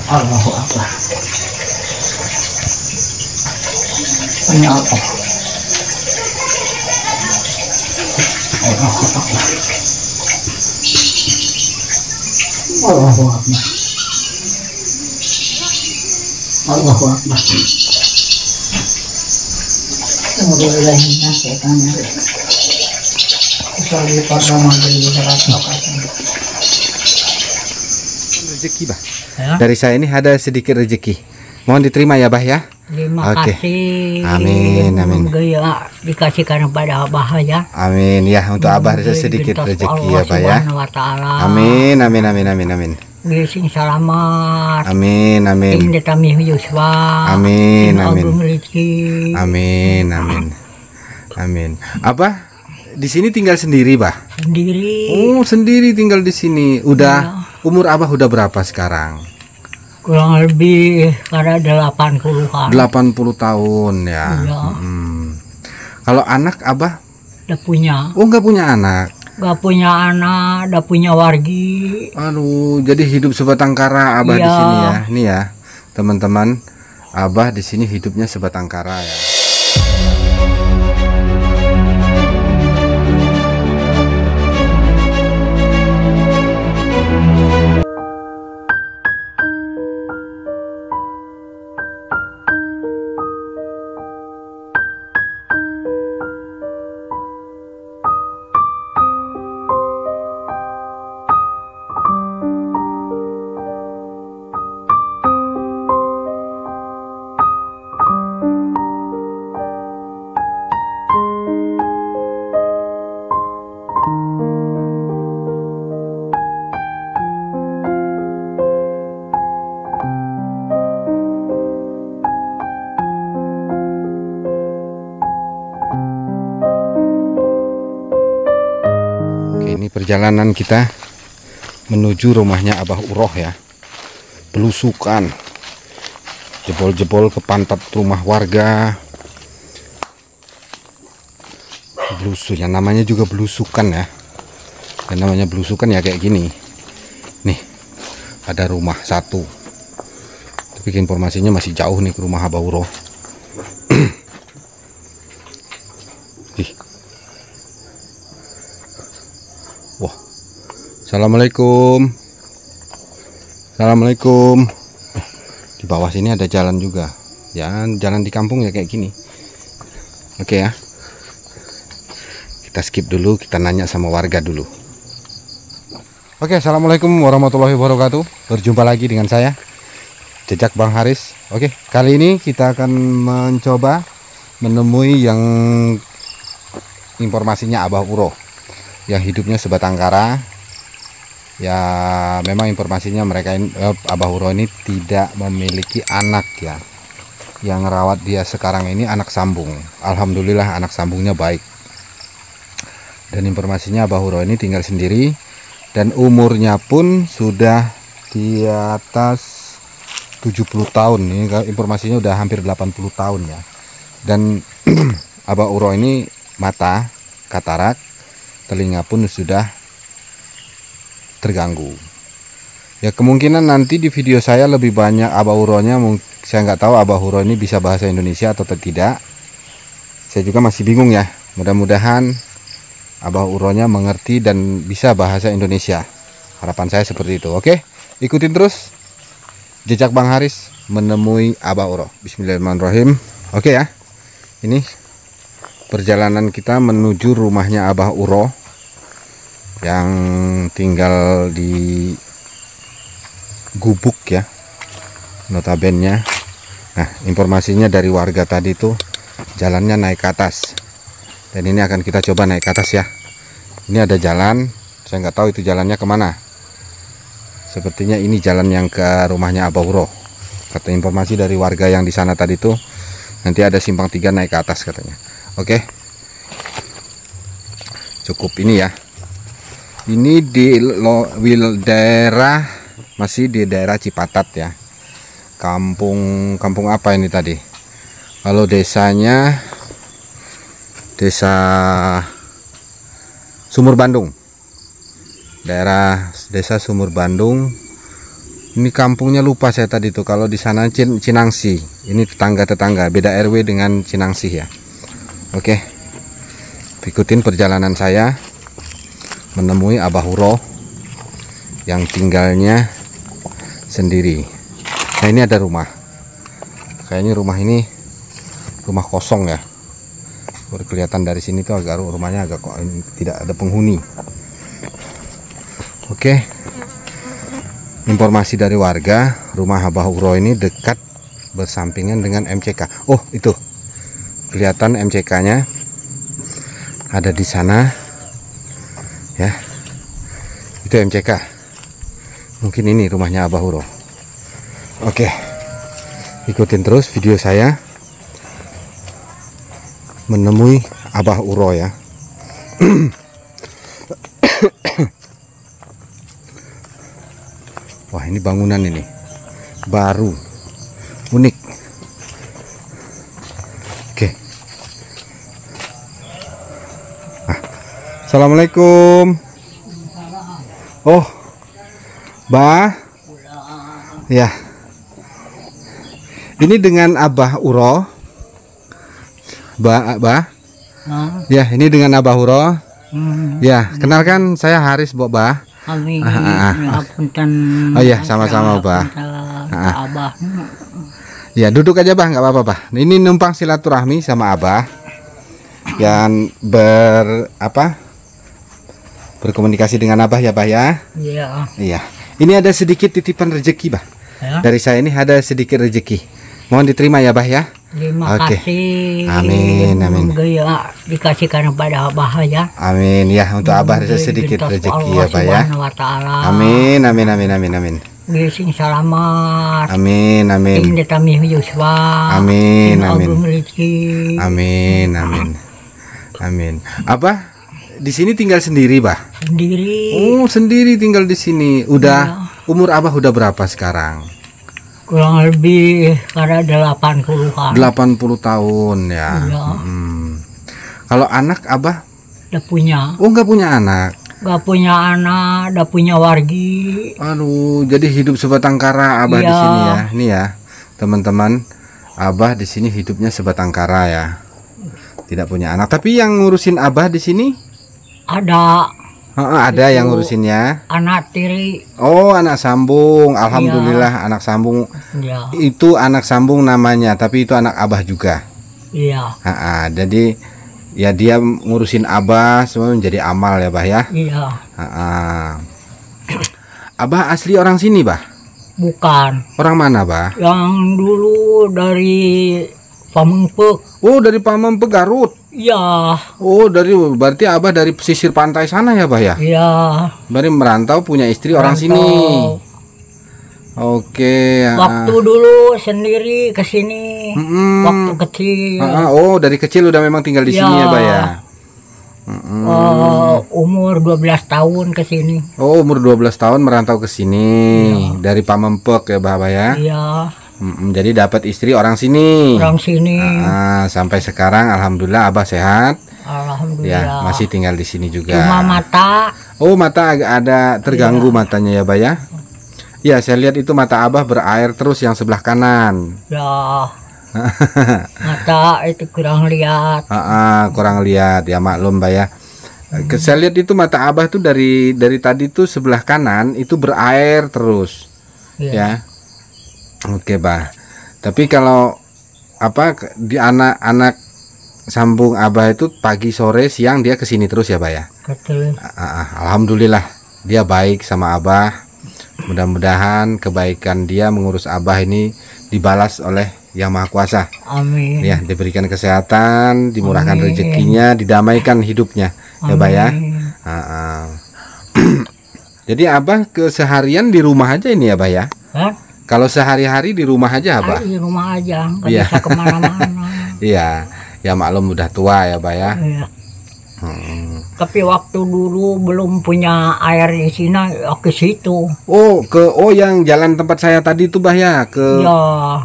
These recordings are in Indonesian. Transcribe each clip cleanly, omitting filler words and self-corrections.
Allahu Akbar. Ini apa? Allahu Akbar. Allahu Akbar. Allahu Akbar. Rezeki bah ya? Dari saya ini ada sedikit rezeki, mohon diterima ya bah ya. Terima kasih. Amin amin. Ya, dikasihkan kepada Abah ya. Amin ya, untuk Abah sedikit rezeki ya bah ya. Amin amin amin amin amin. Sing selamat. Amin amin. Sing ditambah yuswa. Amin amin. Amin amin. Amin. Abah di sini tinggal sendiri bah? Sendiri. Oh sendiri tinggal di sini. Udah ya. Umur Abah udah berapa sekarang? Kurang lebih karena 80-an. 80 tahun ya. Iya. Kalau anak Abah? Udah punya. Oh nggak punya anak? Nggak punya anak, udah punya wargi. Aduh, jadi hidup sebatang kara Abah di sini ya. Nih ya, teman-teman, Abah di sini hidupnya sebatang kara ya. Ini perjalanan kita menuju rumahnya Abah Uroh ya. Belusukan, jebol-jebol ke pantat rumah warga. Belusu, yang namanya juga belusukan ya. Dan namanya belusukan ya kayak gini. Nih, ada rumah satu. Tapi informasinya masih jauh nih ke rumah Abah Uroh. Wah, assalamualaikum. Assalamualaikum. Di bawah sini ada jalan juga. Jalan di kampung ya kayak gini. Oke ya. Kita skip dulu, kita nanya sama warga dulu. Oke, assalamualaikum warahmatullahi wabarakatuh. Berjumpa lagi dengan saya, Jejak Bang Haris. Oke, kali ini kita akan mencoba menemui yang informasinya Abah Uroh, yang hidupnya sebatang kara. Ya memang informasinya mereka ini, Abah Uroh ini tidak memiliki anak ya. Yang rawat dia sekarang ini anak sambung. Alhamdulillah anak sambungnya baik. Dan informasinya Abah Uroh ini tinggal sendiri, dan umurnya pun sudah di atas 70 tahun. Ini informasinya udah hampir 80 tahun ya. Dan Abah Uroh ini mata katarak, telinga pun sudah terganggu. Ya kemungkinan nanti di video saya lebih banyak Abah Urohnya. Saya nggak tahu Abah Uroh ini bisa bahasa Indonesia atau tidak. Saya juga masih bingung ya. Mudah-mudahan Abah Urohnya mengerti dan bisa bahasa Indonesia. Harapan saya seperti itu. Oke, ikutin terus Jejak Bang Haris menemui Abah Uroh. Bismillahirrahmanirrahim. Oke ya. Ini perjalanan kita menuju rumahnya Abah Uroh yang tinggal di gubuk ya, notabene. Nah, informasinya dari warga tadi tuh jalannya naik ke atas, dan ini akan kita coba naik ke atas ya. Ini ada jalan, saya nggak tahu itu jalannya kemana. Sepertinya ini jalan yang ke rumahnya Abah Uroh. Kata informasi dari warga yang di sana tadi tuh nanti ada simpang 3 naik ke atas katanya. Oke. Cukup ini ya. Ini di daerah, masih di daerah Cipatat ya. Kampung apa ini tadi? Kalau desanya Desa Sumur Bandung. Daerah Desa Sumur Bandung. Ini kampungnya lupa saya tadi tuh. Kalau di sana Cinangsi. Ini tetangga-tetangga, beda RW dengan Cinangsi ya. Oke. Ikutin perjalanan saya menemui Abah Huro yang tinggalnya sendiri. Nah, ini ada rumah. Kayaknya rumah ini rumah kosong ya. Baru kelihatan dari sini tuh agak rumahnya agak kok tidak ada penghuni. Oke. Informasi dari warga, rumah Abah Huro ini dekat bersampingan dengan MCK. Oh, itu. Kelihatan MCK-nya ada di sana. Ya. Itu MCK. Mungkin ini rumahnya Abah Huro. Oke. Ikutin terus video saya menemui Abah Huro ya. Wah, ini bangunan ini baru, unik. Oke. Assalamualaikum. Oh, Bah. Ya. Ini dengan Abah Huro. Bah. Ya, ini dengan Abah Huro. Ya, kenalkan saya Haris, Bah. Amin. Oh iya, sama-sama, Bah. Abah. Ya, duduk aja, Bah, nggak apa-apa, Bah. Ini numpang silaturahmi sama Abah. Yang berkomunikasi dengan Abah ya, Bah ya. Iya. Iya. Ini ada sedikit titipan rezeki, Bah. Ya. Dari saya ini ada sedikit rezeki. Mohon diterima ya, Bah ya. Terima kasih. Amin. Ya, dikasihkan kepada Abah ya. Amin ya, untuk Abah ada sedikit rezeki ya, Bah ya. Amin. Sing selamat. Amin. Sing ditambih yuswa. Amin. Abah di sini tinggal sendiri, Bah? Sendiri. Oh, sendiri tinggal di sini. Udah umur Abah udah berapa sekarang? Kurang lebih karena 80-an. 80 tahun ya. Iya. Kalau anak Abah? Udah punya. Oh, nggak punya anak. Gak punya anak, udah punya wargi. Aduh, jadi hidup sebatang kara Abah di sini ya. Ini ya, teman-teman. Abah di sini hidupnya sebatang kara ya. Tidak punya anak. Tapi yang ngurusin Abah di sini? Ada. Ada yang ngurusinnya. Anak tiri. Oh, anak sambung. Alhamdulillah, anak sambung. Ya. Itu anak sambung namanya, tapi itu anak Abah juga. Iya. Jadi ya dia ngurusin Abah semua menjadi amal ya, Bah ya. Iya. Abah asli orang sini, Bah? Bukan. Orang mana, Bah? Yang dulu dari Pamengpek. Oh, dari Pamengpek, Garut. Iya. Oh, berarti Abah dari pesisir pantai sana ya, Bah ya? Iya. Berarti merantau, punya istri orang sini. Oke. Waktu dulu sendiri ke sini. Waktu kecil. Oh, dari kecil udah memang tinggal di sini ya, Bah ya? Umur 12 tahun ke sini. Oh, umur 12 tahun merantau ke sini. Dari Pamengpek ya, Bah ya? Iya. Jadi dapat istri orang sini. Orang sini. Sampai sekarang alhamdulillah Abah sehat. Alhamdulillah. Ya, masih tinggal di sini juga. Cuma mata. Oh, mata agak ada terganggu matanya ya, Bah ya? Ya, saya lihat itu mata Abah berair terus yang sebelah kanan. Ya. Mata itu kurang lihat. Kurang lihat ya, maklum, Bah ya. Saya lihat itu mata Abah tuh dari tadi tuh sebelah kanan itu berair terus. Ya. Oke, Bah. Tapi kalau di anak-anak sambung Abah itu pagi sore siang dia kesini terus ya, Bah ya. Betul. Alhamdulillah dia baik sama Abah. Mudah-mudahan kebaikan dia mengurus Abah ini dibalas oleh Yang Maha Kuasa. Amin. Ya, diberikan kesehatan, dimurahkan rezekinya, didamaikan hidupnya. Ya, Bah ya. Jadi Abah keseharian di rumah aja ini ya, Bah ya. Kalau sehari-hari di rumah aja, Abah? Di rumah aja, nggak Iya. bisa kemana-mana. Iya, ya maklum udah tua ya, Bah ya. Iya. Tapi waktu dulu belum punya air di sini, ke situ. Oh, yang jalan tempat saya tadi itu, Bah ya, Ya,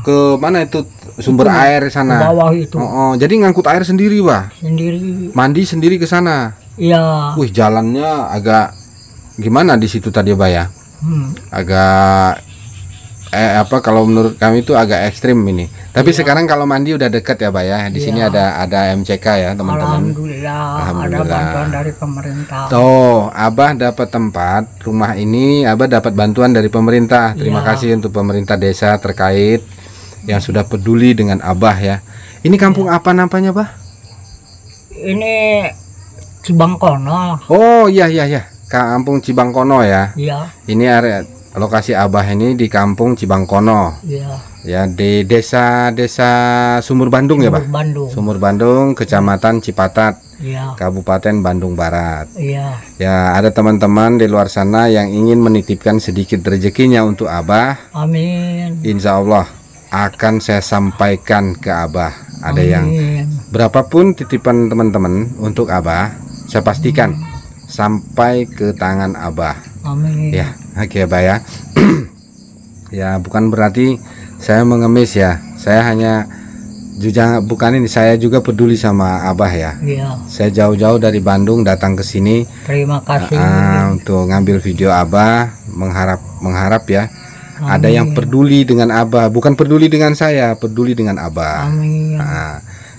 ke mana itu sumber Itu, air ke sana. bawah itu Oh, jadi ngangkut air sendiri, Bah. sendiri. Mandi sendiri ke sana. Iya. Wih, jalannya agak gimana di situ tadi, Bah ya? Agak kalau menurut kami itu agak ekstrim ini. Tapi sekarang kalau mandi udah deket ya, Bah ya. Di sini ada MCK ya, teman-teman. Alhamdulillah, ada bantuan dari pemerintah. Tuh, Abah dapat tempat rumah ini, Abah dapat bantuan dari pemerintah. Terima kasih untuk pemerintah desa terkait yang sudah peduli dengan Abah ya. Ini kampung apa namanya, Bah? Ini Cibangkono. Oh, iya. Kampung Cibangkono ya. Iya. Ini area lokasi Abah ini di Kampung Cibangkono. Iya. Ya, di desa Sumur Bandung ya, Bah? Bandung. Sumur Bandung, Kecamatan Cipatat, Iya. Kabupaten Bandung Barat. Iya. Ya, ada teman-teman di luar sana yang ingin menitipkan sedikit rezekinya untuk Abah. Amin. Insya Allah akan saya sampaikan ke Abah. Ada yang Amin. berapapun titipan teman-teman untuk Abah, saya pastikan sampai ke tangan Abah. Amin. Ya, oke, Abah ya. Ya, bukan berarti saya mengemis ya. Saya hanya bukan ini, saya juga peduli sama Abah ya. Iya. Saya jauh-jauh dari Bandung datang ke sini Terima kasih. untuk ngambil video Abah, mengharap ya. Ada yang peduli dengan Abah, bukan peduli dengan saya, peduli dengan Abah. Amin.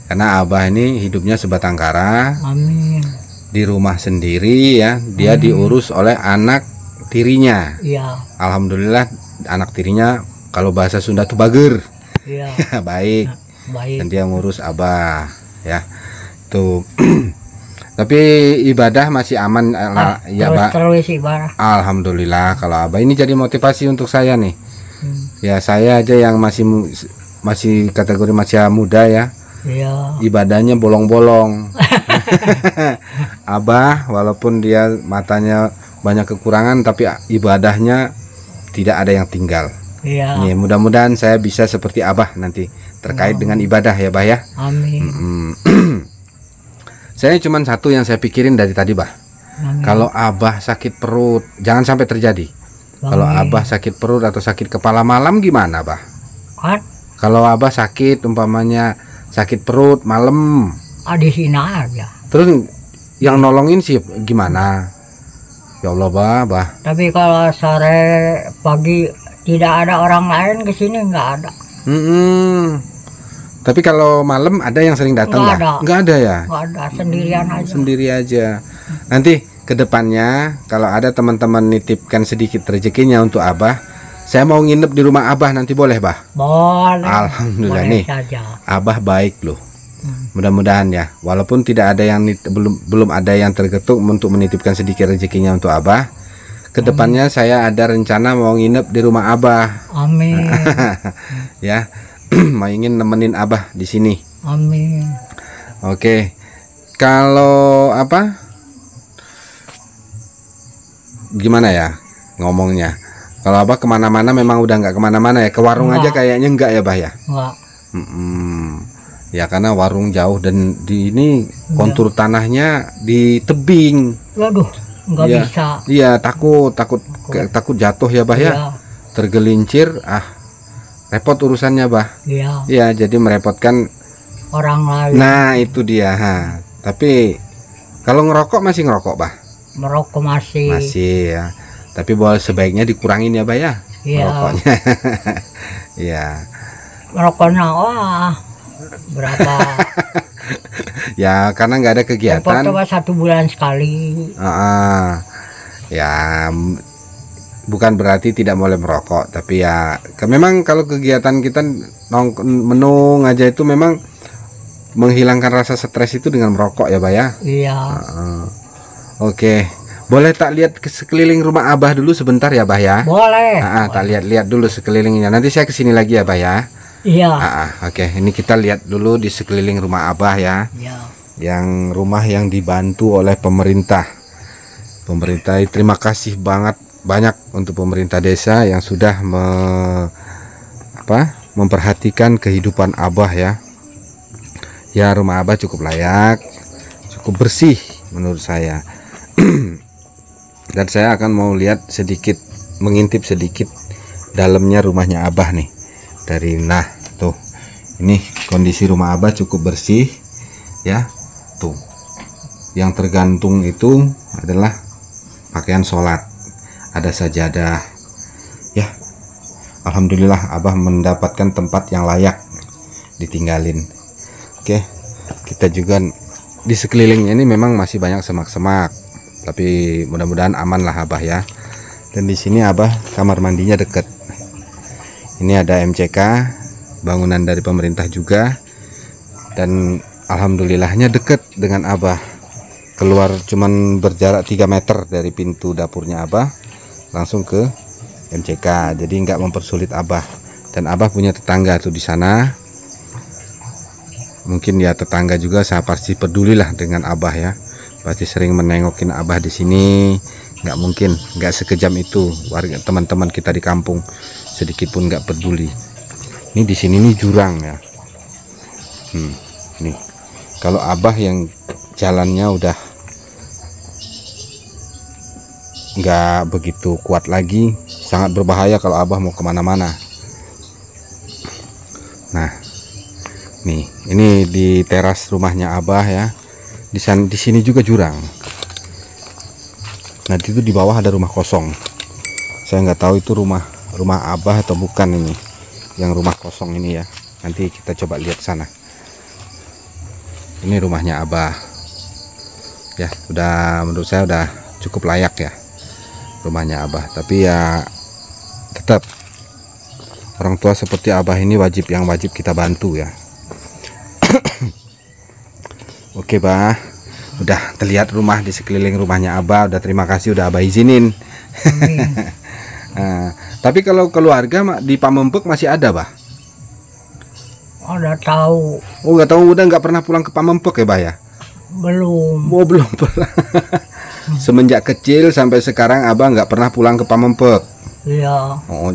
Karena Abah ini hidupnya sebatang kara, Amin. di rumah sendiri ya. Dia diurus oleh anak tirinya. Iya. Alhamdulillah anak tirinya kalau bahasa Sunda tuh bager. Iya. Baik. Baik. Dan dia ngurus Abah ya. Tuh. Tapi ibadah masih aman ya, Bah. Terus ibadah. Alhamdulillah. Kalau Abah ini jadi motivasi untuk saya nih. Ya, saya aja yang masih kategori masih muda ya. Iya. Ibadahnya bolong-bolong. Abah walaupun dia matanya banyak kekurangan tapi ibadahnya tidak ada yang tinggal. Iya. Nih, mudah-mudahan saya bisa seperti Abah nanti terkait dengan ibadah ya, Bah ya. Amin. Saya cuman satu yang saya pikirin dari tadi, Bah. Amin. Kalau Abah sakit perut, jangan sampai terjadi. Kalau Abah sakit perut atau sakit kepala malam gimana, Bah? Kan? Kalau Abah sakit umpamanya sakit perut malam, Di sini aja. terus yang nolongin sih gimana? Ya Allah, Bah. Tapi kalau sore pagi tidak ada orang lain ke sini, nggak ada. Tapi kalau malam ada yang sering datang Nggak nggak? ada. Nggak ada ya? Nggak ada, sendirian aja. Sendiri aja. Nanti kedepannya kalau ada teman-teman nitipkan sedikit rezekinya untuk Abah, saya mau nginep di rumah Abah nanti boleh, Bah? Boleh. Alhamdulillah Boleh nih. saja. Abah baik loh. Mudah-mudahan ya, walaupun tidak ada yang belum ada yang tergetuk untuk menitipkan sedikit rezekinya untuk Abah. Kedepannya saya ada rencana mau nginep di rumah Abah. Amin. Ya, mau ingin nemenin Abah di sini. Amin. Oke, kalau apa? Gimana ya ngomongnya? Kalau Abah kemana-mana memang udah nggak kemana-mana ya, ke warung aja kayaknya enggak ya, Bah ya? Enggak. Ya karena warung jauh dan di ini kontur tanahnya di tebing. Waduh, nggak Ya, bisa. iya takut jatuh ya, Bah ya. Iya. Tergelincir, repot urusannya, Bah. Iya. Ya jadi merepotkan. Orang lain. Nah itu dia. Tapi kalau ngerokok masih ngerokok, Bah? Merokok masih. Masih ya. Tapi boleh sebaiknya dikurangin ya, Bah ya. Iya. Merokoknya. Iya. Merokoknya berapa? Ya karena nggak ada kegiatan. Coba 1 bulan sekali. Ya bukan berarti tidak boleh merokok, tapi ya memang kalau kegiatan kita menung aja itu memang menghilangkan rasa stres itu dengan merokok ya, Bah ya. Iya. Oke, boleh tak lihat ke sekeliling rumah Abah dulu sebentar ya, Bah ya? Boleh. Tak lihat dulu sekelilingnya. Nanti saya kesini lagi ya, Bah ya. Iya. Oke, ini kita lihat dulu di sekeliling rumah Abah ya. Iya. Yang rumah yang dibantu oleh pemerintah. Terima kasih banget banyak untuk pemerintah desa yang sudah memperhatikan kehidupan Abah ya. Ya, rumah Abah cukup layak, cukup bersih menurut saya. Dan saya akan mau lihat sedikit, mengintip sedikit dalamnya rumahnya Abah nih. Tuh, ini kondisi rumah Abah cukup bersih ya. Tuh, yang tergantung itu adalah pakaian sholat, ada sajadah ya. Alhamdulillah Abah mendapatkan tempat yang layak ditinggalin. Oke, kita juga di sekelilingnya ini memang masih banyak semak-semak, tapi mudah-mudahan aman lah Abah ya. Dan di sini Abah kamar mandinya deket. Ini ada MCK, bangunan dari pemerintah juga, dan alhamdulillahnya deket dengan Abah. Keluar cuman berjarak 3 meter dari pintu dapurnya Abah langsung ke MCK, jadi nggak mempersulit Abah. Dan Abah punya tetangga tuh di sana. Mungkin ya tetangga juga saya pasti pedulilah dengan Abah ya. Pasti sering menengokin Abah di sini. Nggak mungkin, nggak sekejam itu warga teman-teman kita di kampung, sedikit pun nggak peduli. Ini di sini nih jurang ya. Nih, kalau Abah yang jalannya udah nggak begitu kuat lagi, sangat berbahaya kalau Abah mau kemana-mana. Nah, nih, ini di teras rumahnya Abah ya. Di sini juga jurang. Nah, itu di bawah ada rumah kosong. Saya nggak tahu itu rumah Abah atau bukan ini. Yang rumah kosong ini ya. Nanti kita coba lihat sana. Ini rumahnya Abah. Ya, menurut saya udah cukup layak ya rumahnya Abah. Tapi ya tetap orang tua seperti Abah ini wajib kita bantu ya. Oke, Bah. Udah terlihat rumah di sekeliling rumahnya Abah. Udah, terima kasih udah Abah izinin. Nah, tapi kalau keluarga di Pamempek masih ada, Bah? Ada tahu. Oh, nggak tahu, udah nggak pernah pulang ke Pamempek ya, Bah ya? Belum. Oh, belum pernah. Semenjak kecil sampai sekarang Abah nggak pernah pulang ke Pamempek. Iya. Oh,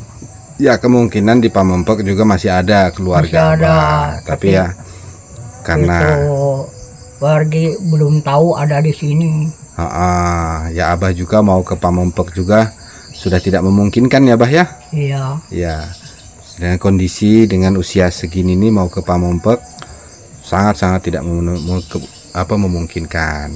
ya kemungkinan di Pamempek juga masih ada keluarga Masih ada, Abah. Tapi ya karena warga belum tahu ada di sini. ya Abah juga mau ke Pamempek juga sudah tidak memungkinkan ya, Bah ya? Iya. Ya, dengan kondisi dengan usia segini nih mau ke Pamempek sangat-sangat tidak memungkinkan.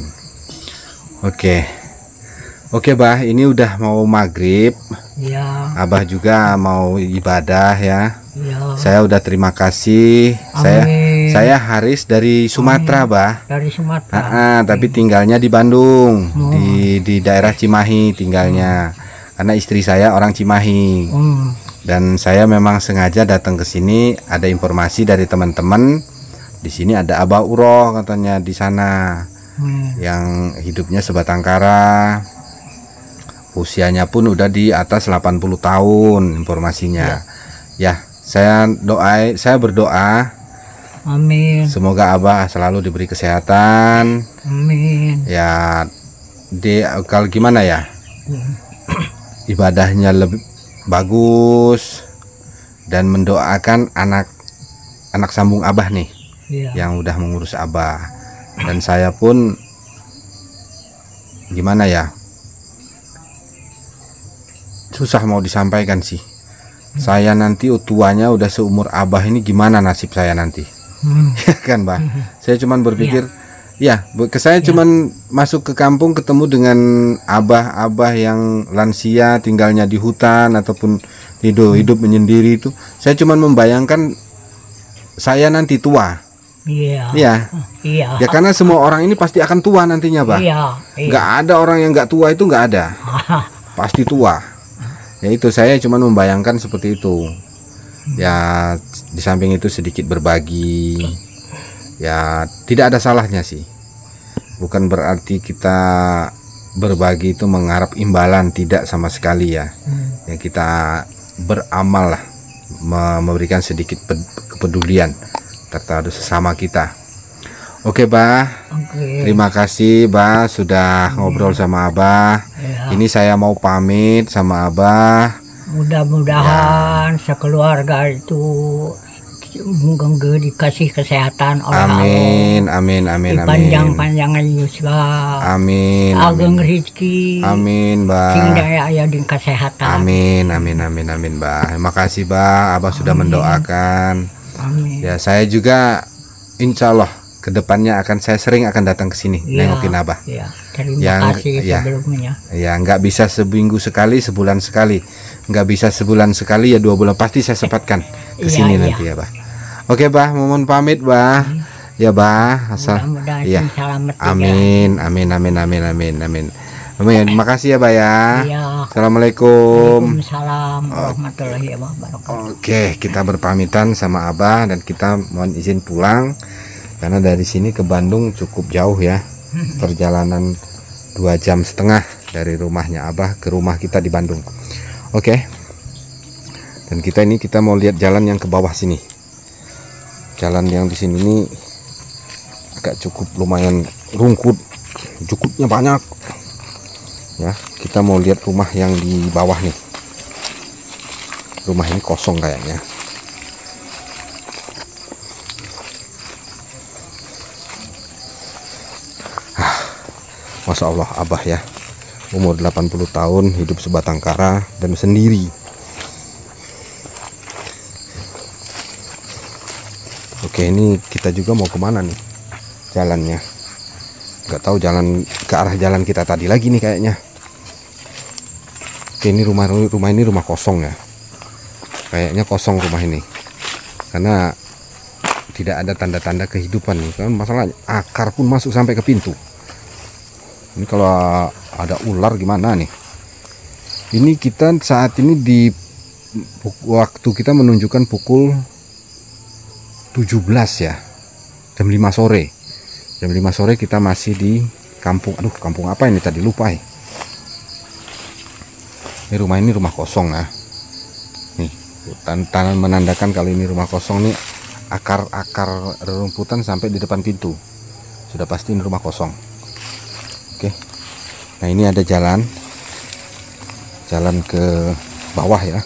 Oke, Bah, ini udah mau maghrib. Iya. Abah juga mau ibadah ya. Iya. Saya udah terima kasih. Amin. Saya Haris dari Sumatera, Bah. Dari Sumatera. Tapi tinggalnya di Bandung, di daerah Cimahi tinggalnya. Karena istri saya orang Cimahi. Dan saya memang sengaja datang ke sini, ada informasi dari teman-teman. Di sini ada Abah Uroh katanya di sana. Yang hidupnya sebatang kara. Usianya pun udah di atas 80 tahun informasinya. Ya, saya berdoa. Amin. Semoga Abah selalu diberi kesehatan. Amin. Ya, kalau gimana ya? Ibadahnya lebih bagus dan mendoakan anak sambung Abah nih. Iya. Yang udah mengurus Abah. Dan saya pun gimana ya? Susah mau disampaikan sih. Saya nanti tuanya udah seumur Abah ini, gimana nasib saya nanti? Ya kan, Bah? Saya cuman berpikir saya cuman masuk ke kampung ketemu dengan abah-abah yang lansia tinggalnya di hutan ataupun hidup menyendiri itu. Saya cuman membayangkan saya nanti tua. Iya. Ya, karena semua orang ini pasti akan tua nantinya, Bah. Nggak ada orang yang nggak tua, itu nggak ada. Pasti tua. Ya, itu saya cuma membayangkan seperti itu. Ya, di samping itu sedikit berbagi. Ya, tidak ada salahnya sih. Bukan berarti kita berbagi itu mengharap imbalan, tidak sama sekali ya. Yang kita beramal lah, memberikan sedikit kepedulian terhadap sesama kita. Oke, Bah. Terima kasih, Bah, sudah ngobrol sama Abah. Ini saya mau pamit sama Abah. Mudah-mudahan sekeluarga itu moga dikasih kesehatan oleh Amin, amin, amin, amin. Panjang-panjangan Yusba. Amin. Ageng rezeki. Amin, Bah. Sing daya aya di kesehatan. Amin, amin, amin, amin, Bah. Makasih, Bah. Abah sudah mendoakan. Amin. Ya, saya juga insya Allah kedepannya saya sering akan datang ke sini nengokin Abah. Ya, terima kasih sebelumnya. Ya, nggak bisa seminggu sekali, sebulan sekali, nggak bisa sebulan sekali, ya 2 bulan pasti saya sempatkan ke sini nanti ya, Bah. Oke, Bah, mohon pamit, Bah. Ya, Bah. Mudah-mudahan selamat. Amin, amin, amin, amin, amin, amin. Amin. Makasih ya, Bah ya. Iya. Assalamualaikum. Waalaikumsalam warahmatullahi wabarakatuh. Oke, kita berpamitan sama Abah dan kita mohon izin pulang karena dari sini ke Bandung cukup jauh ya. Perjalanan 2,5 jam dari rumahnya Abah ke rumah kita di Bandung. Oke. Dan kita mau lihat jalan yang ke bawah sini. Jalan yang di sini ini agak cukup lumayan rungkut, cukupnya banyak. Ya, kita mau lihat rumah yang di bawah nih. Rumah ini kosong kayaknya. Masya Allah, Abah ya, umur 80 tahun, hidup sebatang kara dan sendiri. Oke, ini kita juga mau kemana nih jalannya? Nggak tahu jalan ke arah jalan kita tadi lagi nih kayaknya. Oke, ini rumah ini rumah kosong ya. Kayaknya kosong rumah ini karena tidak ada tanda-tanda kehidupan nih. Kan masalahnya akar pun masuk sampai ke pintu. Ini kalau ada ular gimana nih? Ini kita saat ini di waktu kita menunjukkan pukul 17 ya, jam 5 sore. Jam 5 sore kita masih di kampung. Aduh, kampung apa ini tadi, lupa ya. Ini rumah kosong ya. Nih, tanah menandakan kalau ini rumah kosong nih, akar-akar rerumputan sampai di depan pintu. Sudah pasti ini rumah kosong. Oke. Nah, ini ada jalan ke bawah ya.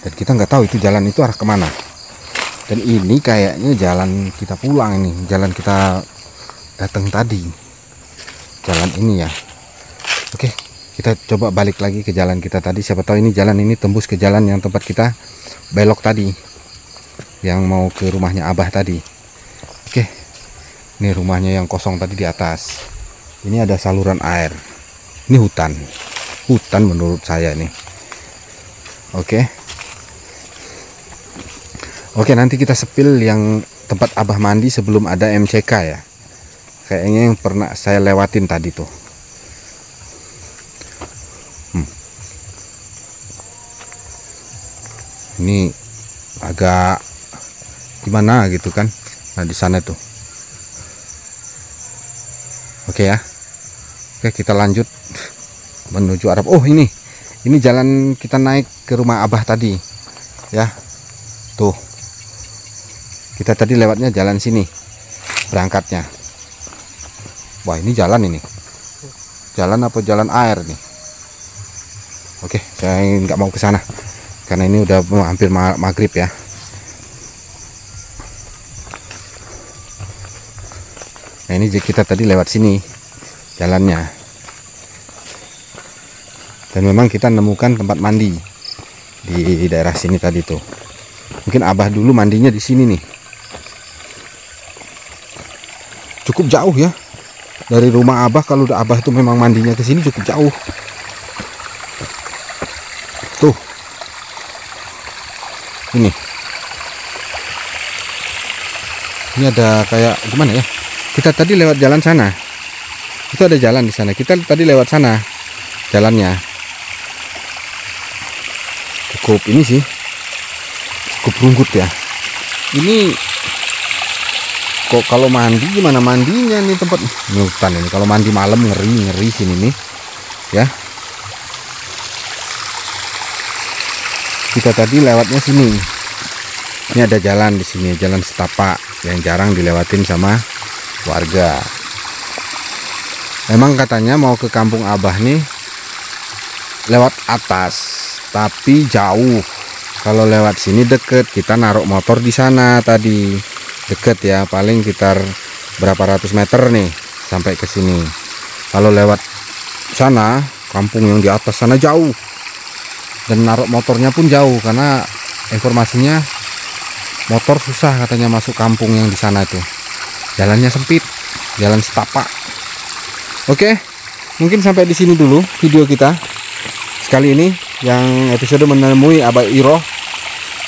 Dan kita nggak tahu itu jalan itu arah kemana. Dan ini kayaknya jalan kita pulang ini, jalan kita datang tadi. Jalan ini ya. Oke, kita coba balik lagi ke jalan kita tadi. Siapa tahu ini jalan ini tembus ke jalan yang tempat kita belok tadi, yang mau ke rumahnya Abah tadi. Oke, ini rumahnya yang kosong tadi di atas. Ini ada saluran air. Ini hutan menurut saya nih. Oke, nanti kita sepil yang tempat Abah mandi sebelum ada MCK ya. Kayaknya yang pernah saya lewatin tadi tuh. Ini agak gimana gitu kan. Nah, di sana tuh. Oke ya. Oke, kita lanjut menuju arah. Oh, ini jalan kita naik ke rumah Abah tadi. Ya. Tuh. Kita tadi lewatnya jalan sini. Berangkatnya. Wah, ini jalan ini. Jalan apa jalan air nih? Oke, saya nggak mau ke sana karena ini udah hampir maghrib ya. Nah, ini kita tadi lewat sini jalannya. Dan memang kita nemukan tempat mandi di daerah sini tadi tuh. Mungkin Abah dulu mandinya di sini nih. Cukup jauh ya. Dari rumah Abah, kalau udah Abah itu memang mandinya ke sini cukup jauh. Tuh. Ini ada kayak gimana ya? Kita tadi lewat jalan sana. Itu ada jalan di sana. Kita tadi lewat sana jalannya. Cukup ini sih. Cukup rungkut ya. Ini kok kalau mandi gimana mandinya nih tempat ini hutan ini. Kalau mandi malam ngeri sini nih ya. Kita tadi lewatnya sini. Ini ada jalan di sini, jalan setapak yang jarang dilewatin sama warga. Memang katanya mau ke kampung Abah nih lewat atas, tapi jauh. Kalau lewat sini deket, kita naruh motor di sana tadi. Deket ya, paling sekitar berapa ratus meter nih sampai ke sini. Kalau lewat sana, kampung yang di atas sana jauh. Dan naruh motornya pun jauh karena informasinya motor susah katanya masuk kampung yang di sana itu. Jalannya sempit, jalan setapak. Oke, mungkin sampai di sini dulu video kita sekali ini, yang episode menemui Abah Iroh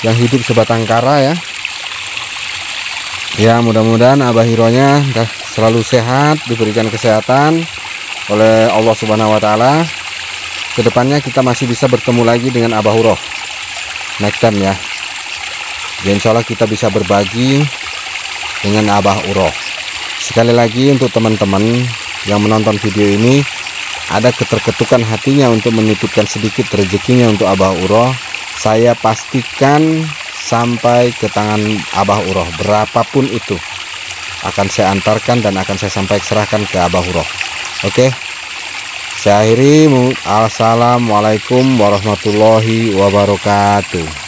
yang hidup sebatang kara ya. Ya, mudah-mudahan Abah Irohnya selalu sehat, diberikan kesehatan oleh Allah Subhanahu wa taala. Kedepannya kita masih bisa bertemu lagi dengan Abah Iroh next time ya. Dan insya Allah kita bisa berbagi dengan Abah Iroh. Sekali lagi untuk teman-teman yang menonton video ini, ada keterketukan hatinya untuk menitipkan sedikit rezekinya untuk Abah Iroh, saya pastikan sampai ke tangan Abah Iroh, berapapun itu akan saya antarkan dan akan saya serahkan ke Abah Iroh. Oke, saya akhiri. Assalamualaikum warahmatullahi wabarakatuh.